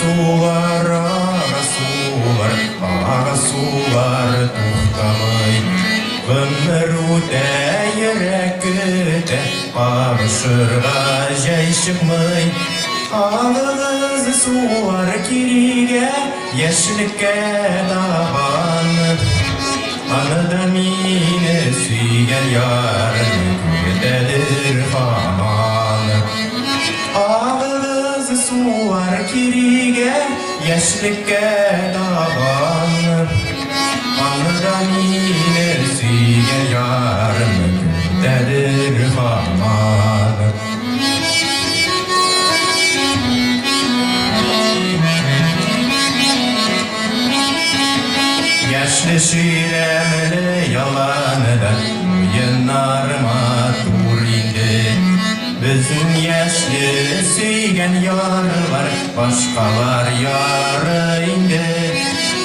sular, ağa sular tutamay. Ömür üte yürek küte, bağışırga jay çıkmay. Ağız sular kirige, yeşilke daban. Anıda mine süyen yarın, kütedir faman. Ağız sular kirige, yeşilke daban. Anıda mine süyen yarın, kütedir faman. Yaşlı şiremli yalanıdan yınarıma dur indi. Bizim yaşlı süygen yar var, başkalar yarı indi.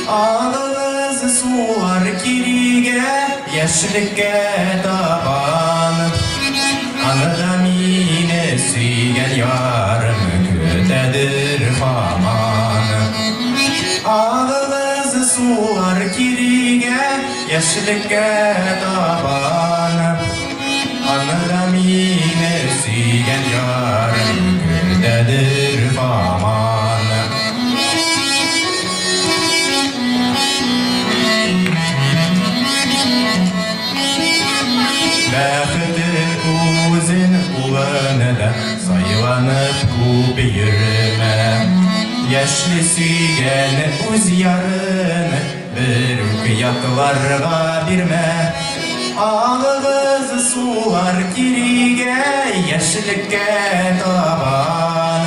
Ağız sular kirige, yaşlıke taban. Anıda mine süygen yarım kütedir faman. Ağız sular kirige, yeşilke taban. Anıda mine süyen yarın, kütedir faman. Bäxtin uzun ulanıda, sayılanıp kubi yürüme. Yaşlı süyen uz yarını, bir kıyaklarga birme. Ağız sular kirige, yeşilke taban.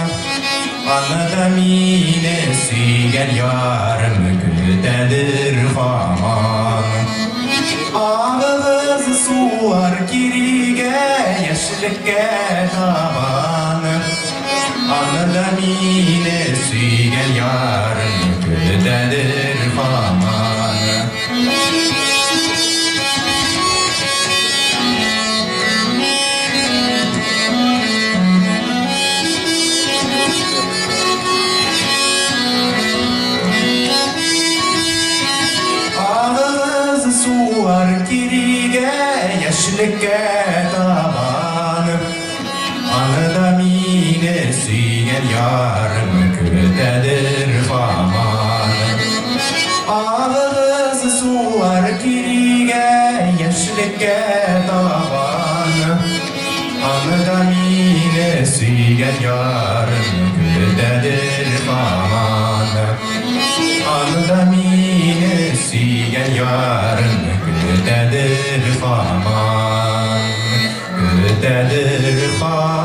Anıda mine süyen yarım, kütedir faman. Ağız sular kirige, yeşilke taban. Anıda mine süyen yarın, kütedir faman. Ağız sular kirige, yeşilke taban. Anıda mine süyen yarım, kütedir faman. Ağız sular kirige, yeşilke taban. Anıda mine süyen yarım, kütedir faman. Anıda mine süyen yarım, kütedir faman. Kütedir faman.